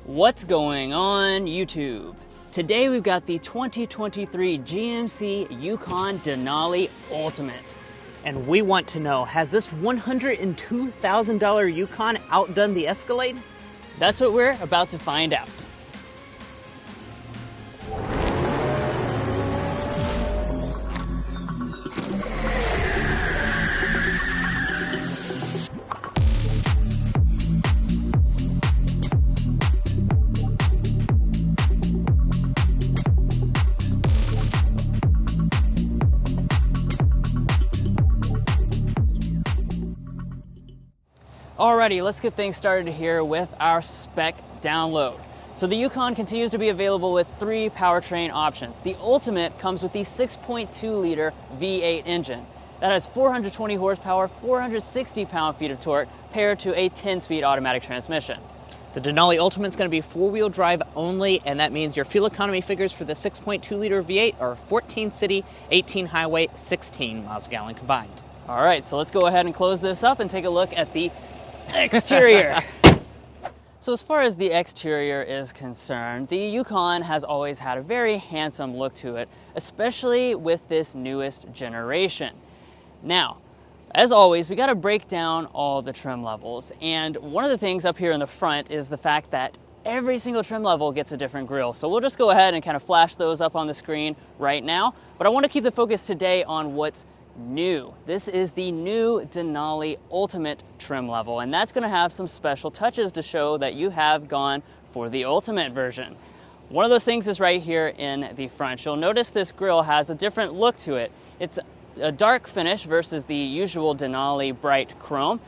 What's going on YouTube? Today we've got the 2023 GMC Yukon Denali Ultimate. And we want to know, has this $102,000 Yukon outdone the Escalade? That's what we're about to find out. Alrighty, let's get things started here with our spec download. So the Yukon continues to be available with three powertrain options. The Ultimate comes with the 6.2 liter V8 engine. That has 420 horsepower, 460 pound-feet of torque, paired to a 10-speed automatic transmission. The Denali Ultimate is going to be four-wheel drive only, and that means your fuel economy figures for the 6.2 liter V8 are 14 city, 18 highway, 16 miles a gallon combined. Alright, so let's go ahead and close this up and take a look at the exterior. So as far as the exterior is concerned, the Yukon has always had a very handsome look to it, especially with this newest generation. Now, as always, we got to break down all the trim levels, and one of the things up here in the front is the fact that every single trim level gets a different grille. So we'll just go ahead and kind of flash those up on the screen right now, but I want to keep the focus today on what's new. This is the new Denali Ultimate trim level, and that's going to have some special touches to show that you have gone for the Ultimate version. One of those things is right here in the front. You'll notice this grille has a different look to it. It's a dark finish versus the usual Denali bright chrome.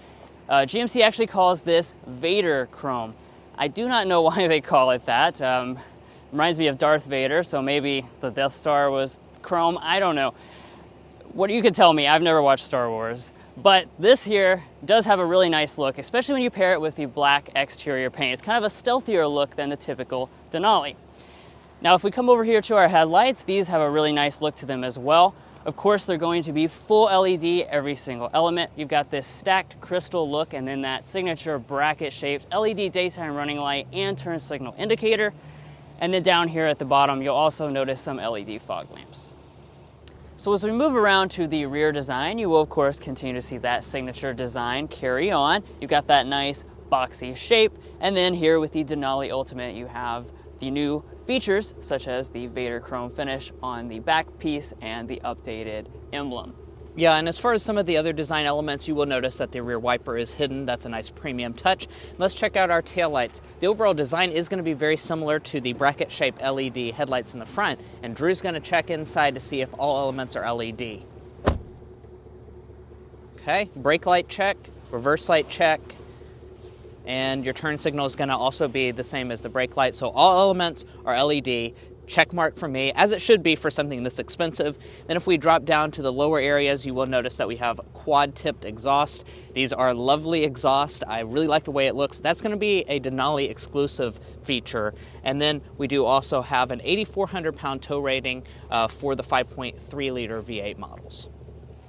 GMC actually calls this Vader chrome. I do not know why they call it that. Reminds me of Darth Vader, so maybe the Death Star was chrome. I don't know. What you can tell me, I've never watched Star Wars, but this here does have a really nice look, especially when you pair it with the black exterior paint. It's kind of a stealthier look than the typical Denali. Now, if we come over here to our headlights, these have a really nice look to them as well. Of course, they're going to be full LED every single element. You've got this stacked crystal look and then that signature bracket-shaped LED daytime running light and turn signal indicator. And then down here at the bottom, you'll also notice some LED fog lamps. So as we move around to the rear design, you will of course continue to see that signature design carry on. You've got that nice boxy shape, and then here with the Denali Ultimate you have the new features such as the Vader chrome finish on the back piece and the updated emblem. Yeah, and as far as some of the other design elements, you will notice that the rear wiper is hidden. That's a nice premium touch. Let's check out our taillights. The overall design is going to be very similar to the bracket-shaped LED headlights in the front, and Drew's going to check inside to see if all elements are LED. Okay, brake light check, reverse light check, and your turn signal is going to also be the same as the brake light, so all elements are LED. Check mark for me, as it should be for something this expensive. Then if we drop down to the lower areas, you will notice that we have quad-tipped exhaust. These are lovely exhaust. I really like the way it looks. That's going to be a Denali exclusive feature. And then we do also have an 8,400 pound tow rating for the 5.3 liter V8 models.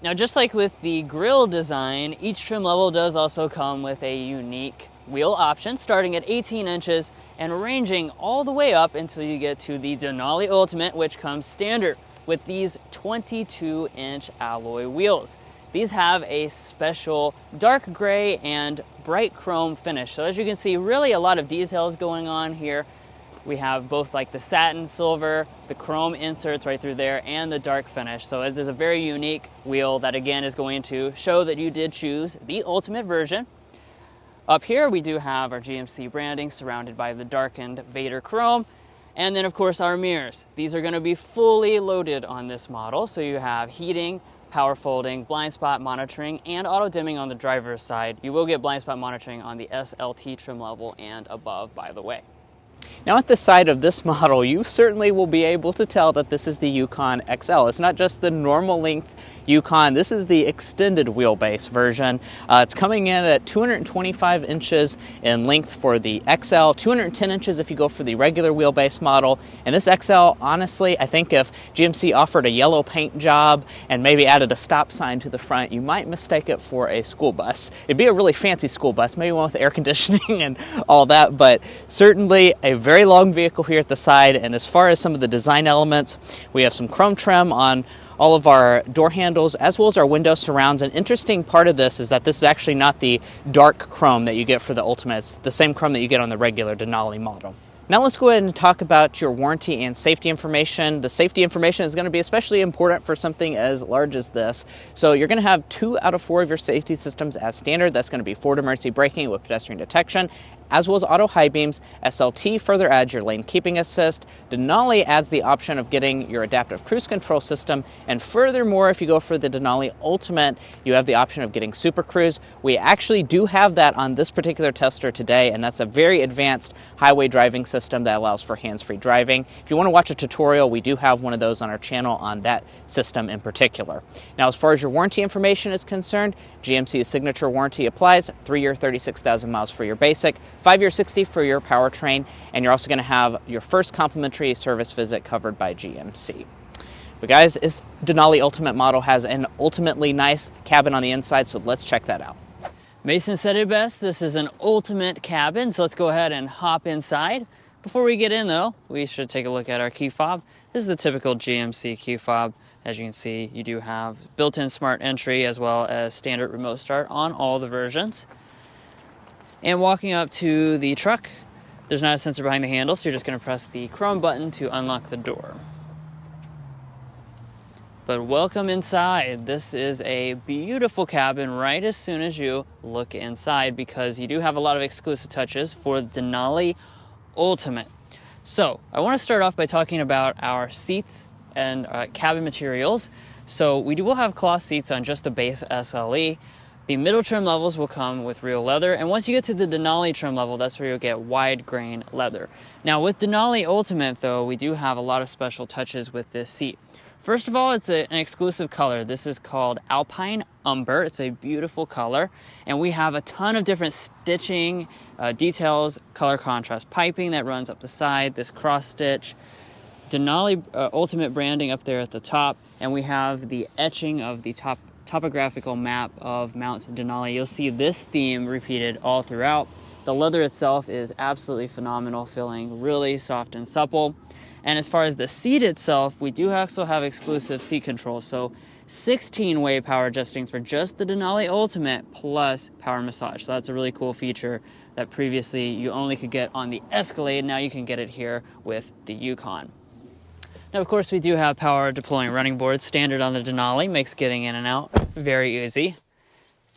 Now, just like with the grille design, each trim level does also come with a unique wheel option, starting at 18 inches and ranging all the way up until you get to the Denali Ultimate, which comes standard with these 22-inch alloy wheels. These have a special dark gray and bright chrome finish. So as you can see, really a lot of details going on here. We have both like the satin silver, the chrome inserts right through there, and the dark finish. So it is a very unique wheel that again is going to show that you did choose the Ultimate version. Up here we do have our GMC branding surrounded by the darkened Vader chrome, and then of course our mirrors. These are going to be fully loaded on this model, so you have heating, power folding, blind spot monitoring, and auto dimming on the driver's side. You will get blind spot monitoring on the SLT trim level and above, by the way. Now at the side of this model, you certainly will be able to tell that this is the Yukon XL. It's not just the normal length Yukon, this is the extended wheelbase version. It's coming in at 225 inches in length for the XL, 210 inches if you go for the regular wheelbase model. And this XL, honestly, I think if GMC offered a yellow paint job and maybe added a stop sign to the front, you might mistake it for a school bus. It'd be a really fancy school bus, maybe one with air conditioning and all that, but certainly a very long vehicle here at the side. And as far as some of the design elements, we have some chrome trim on all of our door handles as well as our window surrounds. An interesting part of this is that this is actually not the dark chrome that you get for the Ultimate. It's the same chrome that you get on the regular Denali model. Now let's go ahead and talk about your warranty and safety information. The safety information is going to be especially important for something as large as this. So you're going to have 2 out of 4 of your safety systems as standard. That's going to be forward emergency braking with pedestrian detection, as well as auto high beams. SLT further adds your lane keeping assist. Denali adds the option of getting your adaptive cruise control system. And furthermore, if you go for the Denali Ultimate, you have the option of getting Super Cruise. We actually do have that on this particular tester today, and that's a very advanced highway driving system that allows for hands-free driving. If you want to watch a tutorial, we do have one of those on our channel on that system in particular. Now, as far as your warranty information is concerned, GMC's signature warranty applies. 3-year, 36,000 miles for your basic, 5-year, 60 for your powertrain, and you're also going to have your first complimentary service visit covered by GMC. But guys, this Denali Ultimate model has an ultimately nice cabin on the inside, so let's check that out. Mason said it best. This is an ultimate cabin, so let's go ahead and hop inside. Before we get in, though, we should take a look at our key fob. This is the typical GMC key fob. As you can see, you do have built-in smart entry as well as standard remote start on all the versions. And walking up to the truck, there's not a sensor behind the handle, so you're just going to press the chrome button to unlock the door. But welcome inside. This is a beautiful cabin right as soon as you look inside, because you do have a lot of exclusive touches for the Denali Ultimate. So I want to start off by talking about our seats and cabin materials. So we will have cloth seats on just the base SLE. The middle trim levels will come with real leather, and once you get to the Denali trim level, that's where you'll get wide grain leather. Now with Denali Ultimate, though, we do have a lot of special touches with this seat. First of all, it's an exclusive color. This is called Alpine Umber. It's a beautiful color, and we have a ton of different stitching details, color contrast piping that runs up the side, this cross stitch, Denali Ultimate branding up there at the top, and we have the etching of the topographical map of Mount Denali. You'll see this theme repeated all throughout. The leather itself is absolutely phenomenal, feeling really soft and supple. And as far as the seat itself, we do also have exclusive seat controls. So 16-way power adjusting for just the Denali Ultimate plus power massage. So that's a really cool feature that previously you only could get on the Escalade. Now you can get it here with the Yukon. Now, of course, we do have power deploying running boards. Standard on the Denali, makes getting in and out very easy.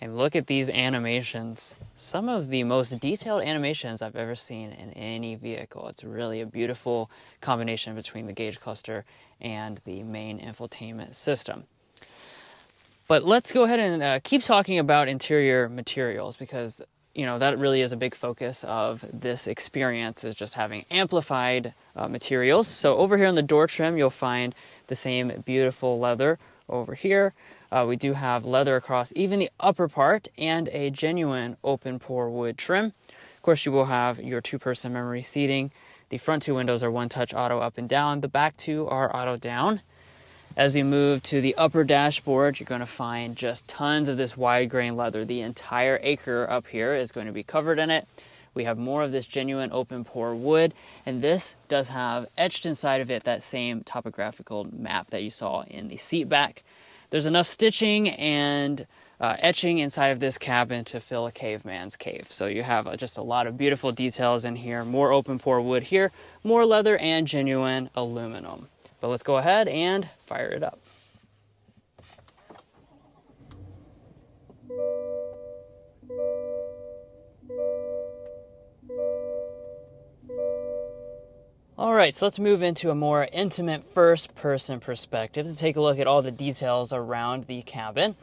And look at these animations. Some of the most detailed animations I've ever seen in any vehicle. It's really a beautiful combination between the gauge cluster and the main infotainment system. But let's go ahead and keep talking about interior materials, because that really is a big focus of this experience, is just having amplified materials. So over here on the door trim, you'll find the same beautiful leather over here. We do have leather across even the upper part and a genuine open pore wood trim. Of course, you will have your 2-person memory seating. The front 2 windows are one-touch auto up and down. The back 2 are auto down. As we move to the upper dashboard, you're going to find just tons of this wide grain leather. The entire acre up here is going to be covered in it. We have more of this genuine open pore wood, and this does have etched inside of it that same topographical map that you saw in the seat back. There's enough stitching and etching inside of this cabin to fill a caveman's cave. So you have just a lot of beautiful details in here. More open pore wood here, more leather and genuine aluminum. But let's go ahead and fire it up. All right, so let's move into a more intimate first-person perspective to take a look at all the details around the cabin.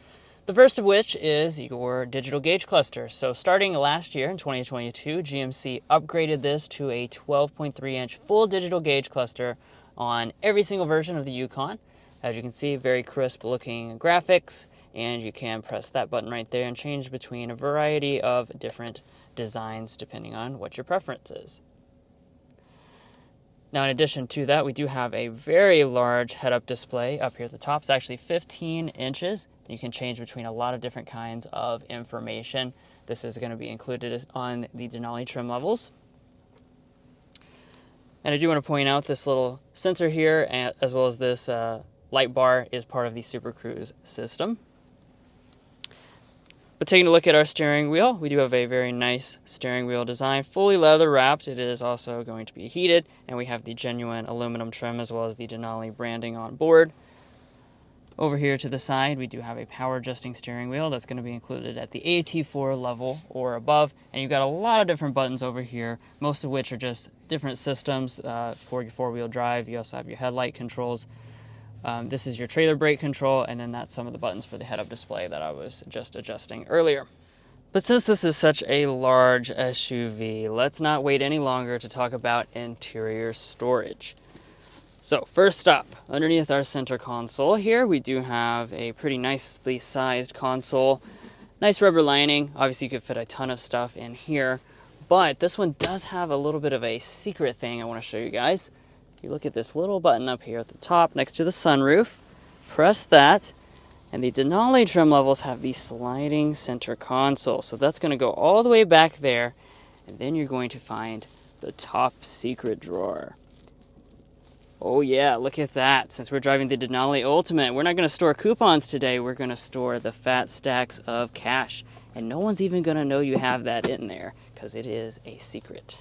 The first of which is your digital gauge cluster. So starting last year in 2022, GMC upgraded this to a 12.3-inch full digital gauge cluster on every single version of the Yukon. As you can see, very crisp looking graphics, and you can press that button right there and change between a variety of different designs depending on what your preference is. Now, in addition to that, we do have a very large head-up display up here at the top. It's actually 15 inches. You can change between a lot of different kinds of information. This is going to be included on the Denali trim levels. And I do want to point out this little sensor here, as well as this light bar, is part of the Super Cruise system. But taking a look at our steering wheel, we do have a very nice steering wheel design, fully leather wrapped. It is also going to be heated, and we have the genuine aluminum trim as well as the Denali branding on board. Over here to the side, we do have a power adjusting steering wheel that's going to be included at the AT4 level or above, and you've got a lot of different buttons over here, most of which are just different systems for your four-wheel drive. You also have your headlight controls. This is your trailer brake control, and then that's some of the buttons for the head-up display that I was just adjusting earlier. But since this is such a large SUV, let's not wait any longer to talk about interior storage. So first up, underneath our center console here, we do have a pretty nicely sized console. Nice rubber lining. Obviously you could fit a ton of stuff in here, but this one does have a little bit of a secret thing I want to show you guys. You look at this little button up here at the top next to the sunroof, press that, and the Denali trim levels have the sliding center console. So that's going to go all the way back there, and then you're going to find the top secret drawer. Oh yeah, look at that. Since we're driving the Denali Ultimate, we're not going to store coupons today, we're going to store the fat stacks of cash. And no one's even going to know you have that in there, because it is a secret.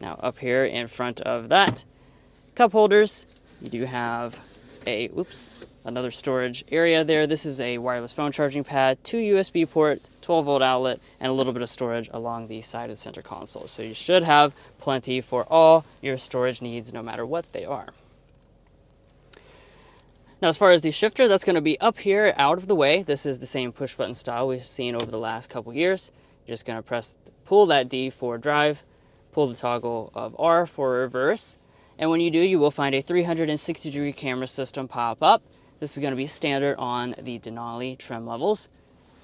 Now up here in front of that, cup holders, you do have another storage area there. This is a wireless phone charging pad, 2 USB ports, 12-volt outlet, and a little bit of storage along the side of the center console. So you should have plenty for all your storage needs, no matter what they are. Now, as far as the shifter, that's going to be up here, out of the way. This is the same push-button style we've seen over the last couple years. You're just going to pull that D for drive, pull the toggle of R for reverse. And when you do, you will find a 360-degree camera system pop up. This is going to be standard on the Denali trim levels.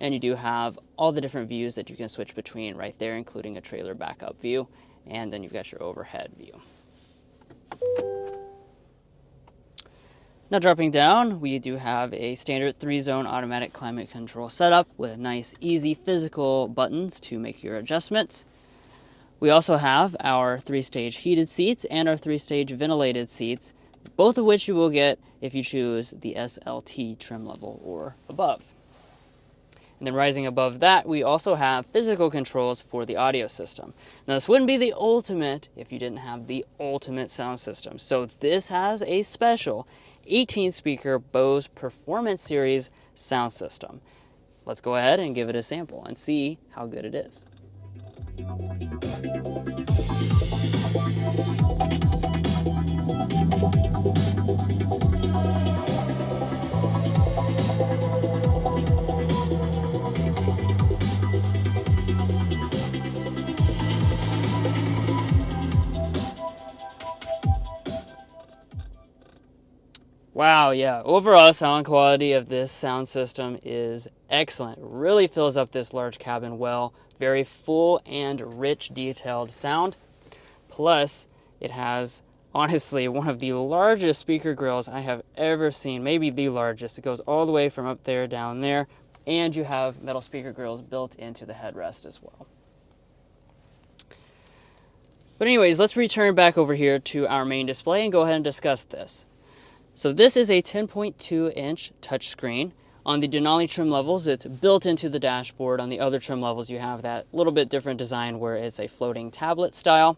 And you do have all the different views that you can switch between right there, including a trailer backup view. And then you've got your overhead view. Now dropping down, we do have a standard 3-zone automatic climate control setup with nice, easy physical buttons to make your adjustments. We also have our 3-stage heated seats and our 3-stage ventilated seats, both of which you will get if you choose the SLT trim level or above. And then rising above that, we also have physical controls for the audio system. Now this wouldn't be the Ultimate if you didn't have the Ultimate sound system. So this has a special 18-speaker Bose Performance Series sound system. Let's go ahead and give it a sample and see how good it is. Wow, yeah. Overall sound quality of this sound system is excellent. It really fills up this large cabin well. Very full and rich detailed sound. Plus, it has, honestly, one of the largest speaker grills I have ever seen. Maybe the largest. It goes all the way from up there down there. And you have metal speaker grills built into the headrest as well. But anyways, let's return back over here to our main display and go ahead and discuss this. So this is a 10.2-inch touchscreen. On the Denali trim levels, it's built into the dashboard. On the other trim levels, you have that little bit different design where it's a floating tablet style.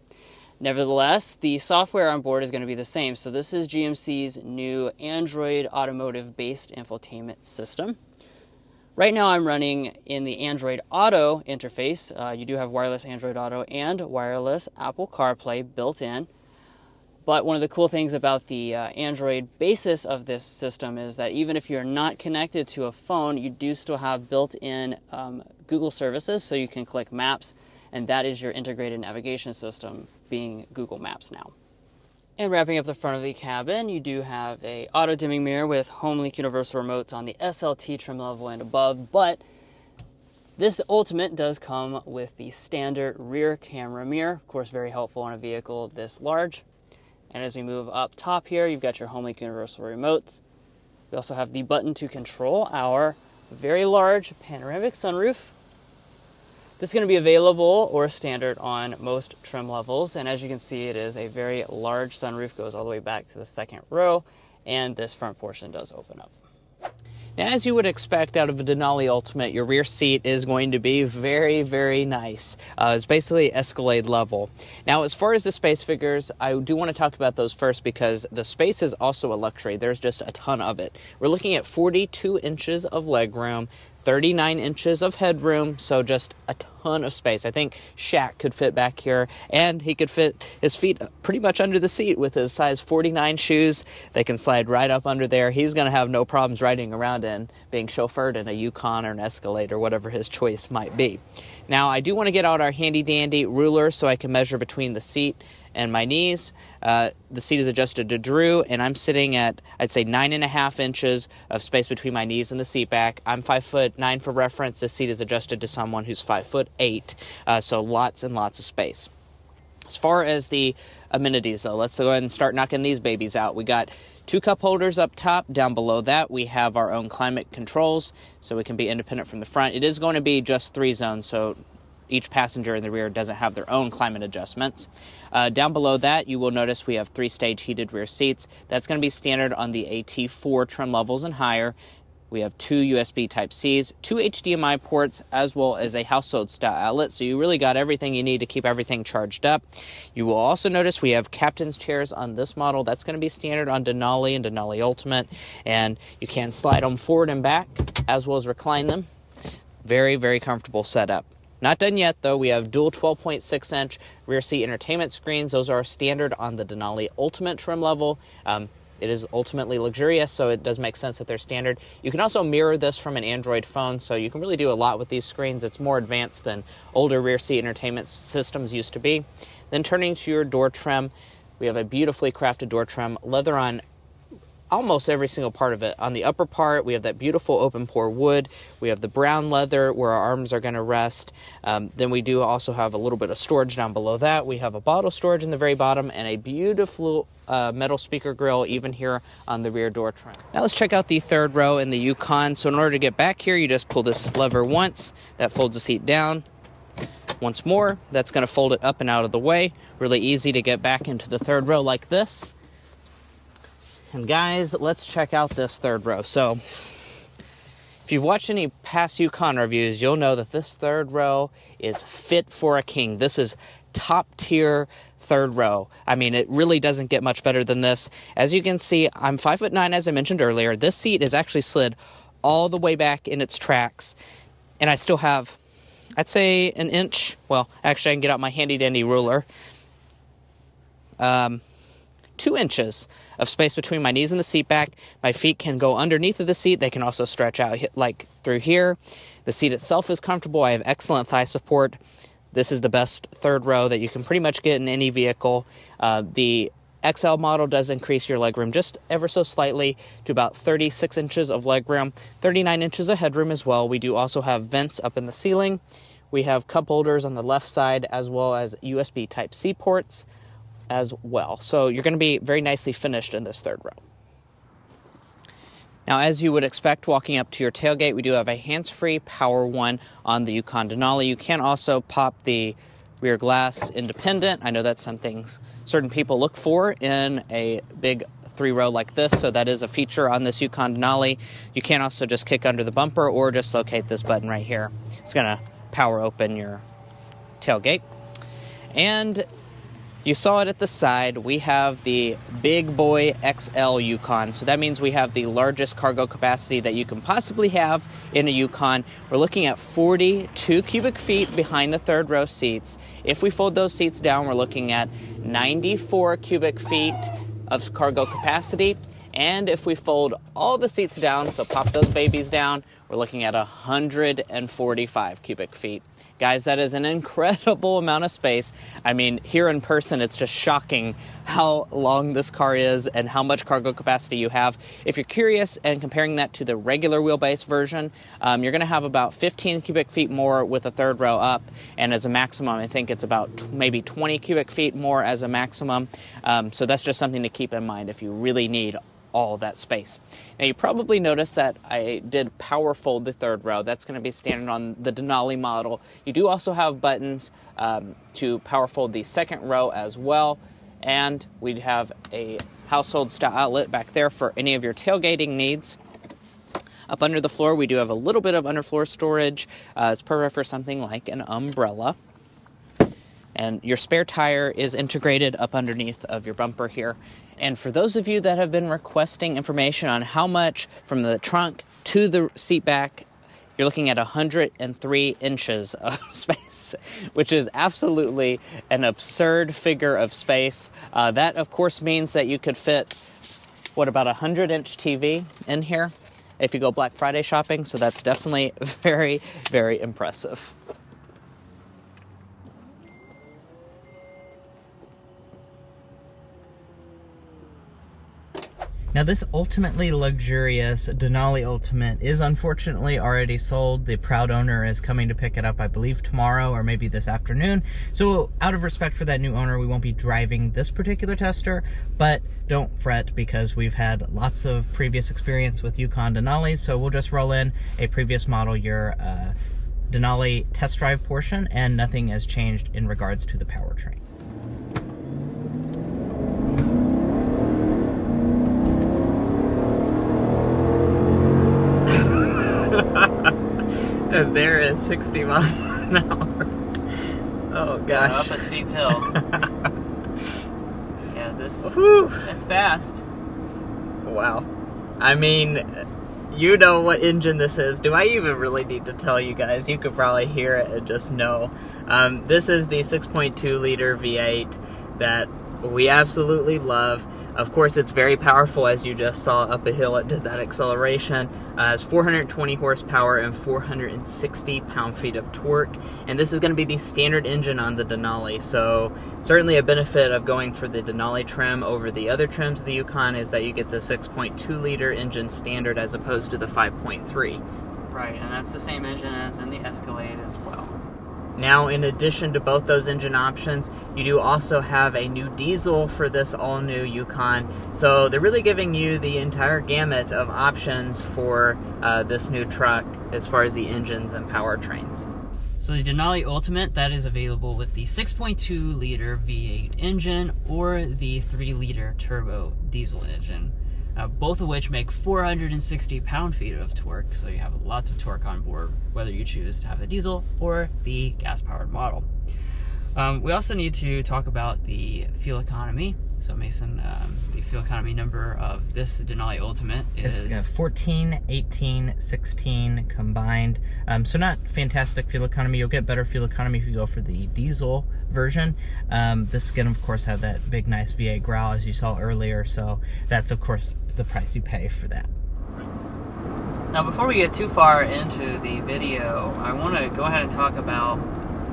Nevertheless, the software on board is going to be the same. So this is GMC's new Android Automotive-based infotainment system. Right now I'm running in the Android Auto interface. You do have wireless Android Auto and wireless Apple CarPlay built in. But one of the cool things about the Android basis of this system is that even if you're not connected to a phone, you do still have built-in Google services, so you can click Maps, and that is your integrated navigation system, being Google Maps now. And wrapping up the front of the cabin, you do have a auto-dimming mirror with home link universal remotes on the SLT trim level and above, but this Ultimate does come with the standard rear camera mirror, of course very helpful on a vehicle this large. And as we move up top here, you've got your home link universal remotes. We also have the button to control our very large panoramic sunroof. This is going to be available or standard on most trim levels, and as you can see, it is a very large sunroof, goes all the way back to the second row, and this front portion does open up. Now, as you would expect out of a Denali Ultimate, your rear seat is going to be very, very nice. It's basically Escalade level. Now, as far as the space figures, I do want to talk about those first because the space is also a luxury. There's just a ton of it. We're looking at 42 inches of legroom, 39 inches of headroom, so just a ton of space. I think Shaq could fit back here, and he could fit his feet pretty much under the seat with his size 49 shoes. They can slide right up under there. He's going to have no problems riding around in being chauffeured in a Yukon or an Escalade or whatever his choice might be. Now, I do want to get out our handy-dandy ruler so I can measure between the seat and my knees. The seat is adjusted to Drew, and I'm sitting at, I'd say, 9.5 inches of space between my knees and the seat back. I'm 5'9" for reference. This seat is adjusted to someone who's 5'8", so lots and lots of space. As far as the amenities, though, let's go ahead and start knocking these babies out. We got 2 cup holders up top. Down below that, we have our own climate controls, so we can be independent from the front. It is going to be just 3 zones, so each passenger in the rear doesn't have their own climate adjustments. Down below that, you will notice we have 3-stage heated rear seats. That's going to be standard on the AT4 trim levels and higher. We have 2 USB Type-Cs, 2 HDMI ports, as well as a household-style outlet, so you really got everything you need to keep everything charged up. You will also notice we have captain's chairs on this model. That's going to be standard on Denali and Denali Ultimate, and you can slide them forward and back, as well as recline them. Very, very comfortable setup. Not done yet, though. We have dual 12.6-inch rear seat entertainment screens. Those are standard on the Denali Ultimate trim level. It is ultimately luxurious, so it does make sense that they're standard. You can also mirror this from an Android phone, so you can really do a lot with these screens. It's more advanced than older rear seat entertainment systems used to be. Then turning to your door trim, we have a beautifully crafted door trim, leather on almost every single part of it. On the upper part, we have that beautiful open pore wood. We have the brown leather where our arms are going to rest. Then we do also have a little bit of storage down below that. We have a bottle storage in the very bottom and a beautiful metal speaker grill even here on the rear door trim. Now let's check out the third row in the Yukon. So in order to get back here, you just pull this lever once. That folds the seat down. Once more, that's going to fold it up and out of the way. Really easy to get back into the third row like this. And guys, let's check out this third row. So, if you've watched any past Yukon reviews, you'll know that this third row is fit for a king. This is top tier third row. I mean, it really doesn't get much better than this. As you can see, I'm 5'9", as I mentioned earlier. This seat is actually slid all the way back in its tracks, and I still have, I'd say, an inch. Well, actually, I can get out my handy-dandy ruler. 2 inches of space between my knees and the seat back. My feet can go underneath of the seat. They can also stretch out like through here. The seat itself is comfortable. I have excellent thigh support. This is the best third row that you can pretty much get in any vehicle. The XL model does increase your legroom just ever so slightly to about 36 inches of legroom, 39 inches of headroom as well. We do also have vents up in the ceiling. We have cup holders on the left side as well as USB Type-C ports as well. So you're going to be very nicely finished in this third row. Now, as you would expect, walking up to your tailgate, we do have a hands-free power one on the Yukon Denali. You can also pop the rear glass independent. I know that's something certain people look for in a big 3-row like this, so that is a feature on this Yukon Denali. You can also just kick under the bumper or just locate this button right here. It's going to power open your tailgate. And You saw it at the side. We have the big boy XL Yukon. So that means we have the largest cargo capacity that you can possibly have in a Yukon. We're looking at 42 cubic feet behind the third row seats. If we fold those seats down, we're looking at 94 cubic feet of cargo capacity. And if we fold all the seats down, so pop those babies down, we're looking at 145 cubic feet. Guys, that is an incredible amount of space. I mean, here in person, it's just shocking how long this car is and how much cargo capacity you have. If you're curious and comparing that to the regular wheelbase version, you're going to have about 15 cubic feet more with a third row up, and as a maximum, I think it's about maybe 20 cubic feet more as a maximum. So that's just something to keep in mind if you really need all that space. Now, you probably noticed that I did power fold the third row. That's going to be standard on the Denali model. You do also have buttons to power fold the second row as well, and we'd have a household style outlet back there for any of your tailgating needs. Up under the floor, we do have a little bit of underfloor storage. It's perfect for something like an umbrella. And your spare tire is integrated up underneath of your bumper here. And for those of you that have been requesting information on how much from the trunk to the seat back, you're looking at 103 inches of space, which is absolutely an absurd figure of space. That, of course, means that you could fit, about a 100-inch TV in here if you go Black Friday shopping. So that's definitely very, very impressive. Now, this ultimately luxurious Denali Ultimate is unfortunately already sold. The proud owner is coming to pick it up, I believe, tomorrow or maybe this afternoon. So out of respect for that new owner, we won't be driving this particular tester, but don't fret because we've had lots of previous experience with Yukon Denali, so we'll just roll in a previous model year Denali test drive portion, and nothing has changed in regards to the powertrain. And there is 60 miles an hour. Oh gosh. Up a steep hill. Yeah, that's fast. Wow. I mean, you know what engine this is. Do I even really need to tell you guys? You could probably hear it and just know. This is the 6.2 liter V8 that we absolutely love. Of course, it's very powerful, as you just saw up a hill. It did that acceleration. It's 420 horsepower and 460 pound-feet of torque. And this is going to be the standard engine on the Denali. So certainly a benefit of going for the Denali trim over the other trims of the Yukon is that you get the 6.2 liter engine standard as opposed to the 5.3. Right, and that's the same engine as in the Escalade as well. Now, in addition to both those engine options, you do also have a new diesel for this all-new Yukon. So they're really giving you the entire gamut of options for this new truck as far as the engines and powertrains. So the Denali Ultimate, that is available with the 6.2 liter V8 engine or the 3 liter turbo diesel engine. Both of which make 460 pound-feet of torque, so you have lots of torque on board, whether you choose to have the diesel or the gas-powered model. We also need to talk about the fuel economy. So Mason, the fuel economy number of this Denali Ultimate is 14, 18, 16 combined. So not fantastic fuel economy. You'll get better fuel economy if you go for the diesel version. This is going to, of course, have that big, nice V8 growl, as you saw earlier. So that's, of course, the price you pay for that. Now, before we get too far into the video, I want to go ahead and talk about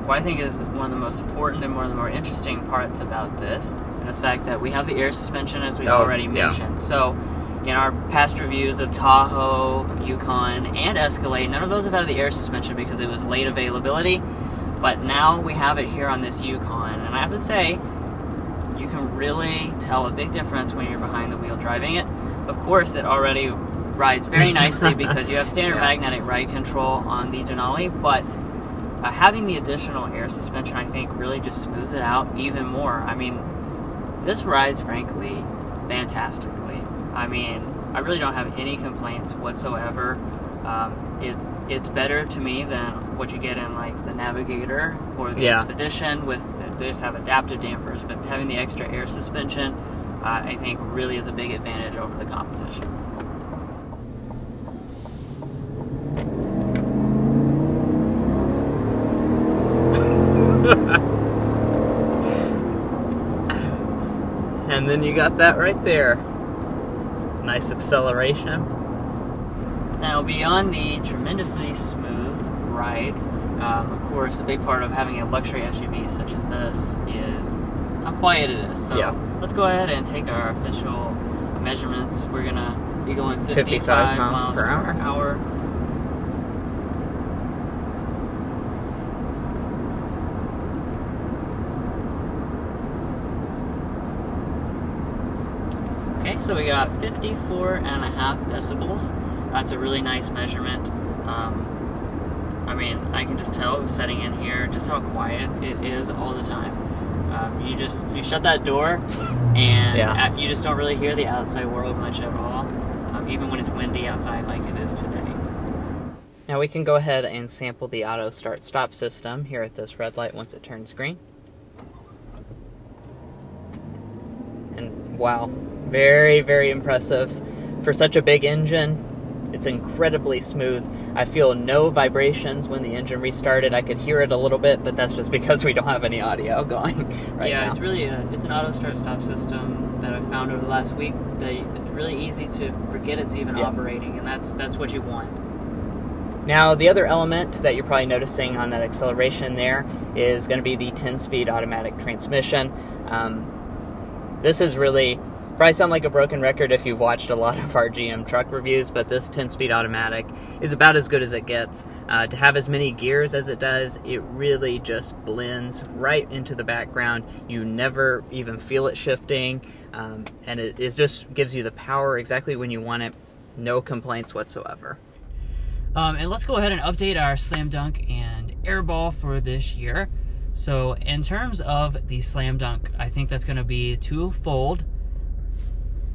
what I think is one of the most important and one of the more interesting parts about this, and this fact that we have the air suspension, as we already mentioned. So, in our past reviews of Tahoe, Yukon, and Escalade, none of those have had the air suspension because it was late availability, but now we have it here on this Yukon, and I have to say, you can really tell a big difference when you're behind the wheel driving it. Of course, it already rides very nicely because you have standard magnetic ride control on the Denali, but having the additional air suspension, I think, really just smooths it out even more. I mean, this rides, frankly, fantastically. I mean, I really don't have any complaints whatsoever. It's better to me than what you get in, like, the Navigator or the Expedition with they just have adaptive dampers, but having the extra air suspension, I think really is a big advantage over the competition. And then you got that right there. Nice acceleration. Now, beyond the tremendously smooth ride, of course, a big part of having a luxury SUV such as this is how quiet it is. So let's go ahead and take our official measurements. We're going to be going 55 miles per hour. Okay, so we got 54.5 decibels. That's a really nice measurement. I mean, I can just tell setting in here just how quiet it is all the time. You shut that door, and you just don't really hear the outside world much at all, even when it's windy outside like it is today. Now we can go ahead and sample the auto start-stop system here at this red light once it turns green. And wow, very, very impressive. For such a big engine, it's incredibly smooth. I feel no vibrations when the engine restarted. I could hear it a little bit, but that's just because we don't have any audio going right now. Yeah, it's really it's an auto start-stop system that I've found over the last week that it's really easy to forget it's even operating, and that's what you want. Now, the other element that you're probably noticing on that acceleration there is going to be the 10-speed automatic transmission. This is really, probably sound like a broken record if you've watched a lot of our GM truck reviews, but this 10-speed automatic is about as good as it gets. To have as many gears as it does, it really just blends right into the background. You never even feel it shifting, and it just gives you the power exactly when you want it. No complaints whatsoever. And let's go ahead and update our Slam Dunk and Airball for this year. So in terms of the Slam Dunk, I think that's going to be twofold.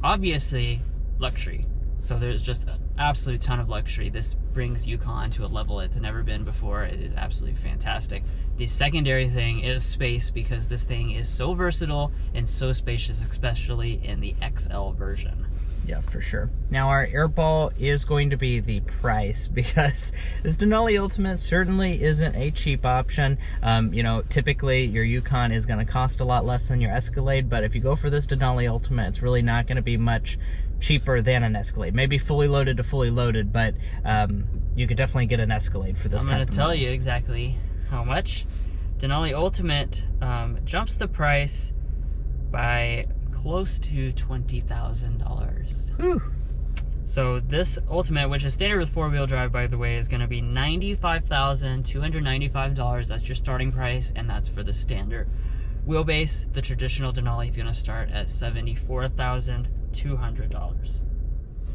Obviously, luxury. So there's just an absolute ton of luxury. This brings Yukon to a level it's never been before. It is absolutely fantastic. The secondary thing is space, because this thing is so versatile and so spacious, especially in the XL version. Yeah, for sure. Now, our Airball is going to be the price, because this Denali Ultimate certainly isn't a cheap option. Typically your Yukon is going to cost a lot less than your Escalade, but if you go for this Denali Ultimate, it's really not going to be much cheaper than an Escalade. Maybe fully loaded to fully loaded, but you could definitely get an Escalade for this type of money. I'm going to tell you exactly how much. Denali Ultimate jumps the price by close to $20,000. So this Ultimate, which is standard with four-wheel drive, by the way, is going to be $95,295. That's your starting price, and that's for the standard wheelbase. The traditional Denali is going to start at $74,200.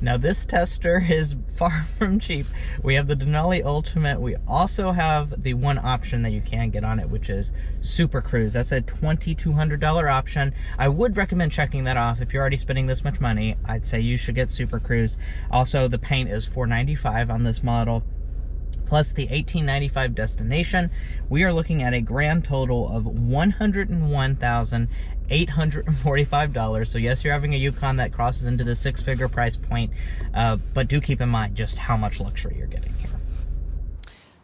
Now, this tester is far from cheap. We have the Denali Ultimate. We also have the one option that you can get on it, which is Super Cruise. That's a $2,200 option. I would recommend checking that off. If you're already spending this much money, I'd say you should get Super Cruise. Also, the paint is $495 on this model, plus the $1,895 destination. We are looking at a grand total of $101,845. So yes, you're having a Yukon that crosses into the six-figure price point, but do keep in mind just how much luxury you're getting here.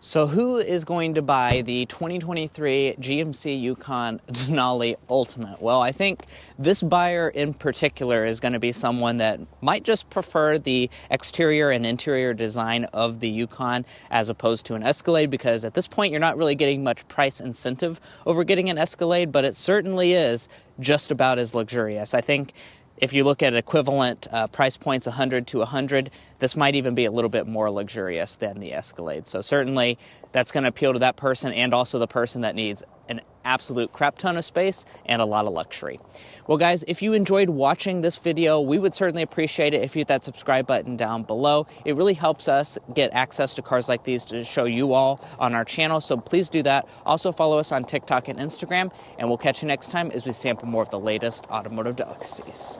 So who is going to buy the 2023 GMC Yukon Denali Ultimate? Well, I think this buyer in particular is going to be someone that might just prefer the exterior and interior design of the Yukon as opposed to an Escalade, because at this point you're not really getting much price incentive over getting an Escalade, but it certainly is just about as luxurious. I think if you look at equivalent price points, 100 to 100, this might even be a little bit more luxurious than the Escalade. So certainly that's going to appeal to that person, and also the person that needs an absolute crap ton of space and a lot of luxury. Well, guys, if you enjoyed watching this video, we would certainly appreciate it if you hit that subscribe button down below. It really helps us get access to cars like these to show you all on our channel, so please do that. Also follow us on TikTok and Instagram, and we'll catch you next time as we sample more of the latest automotive delicacies.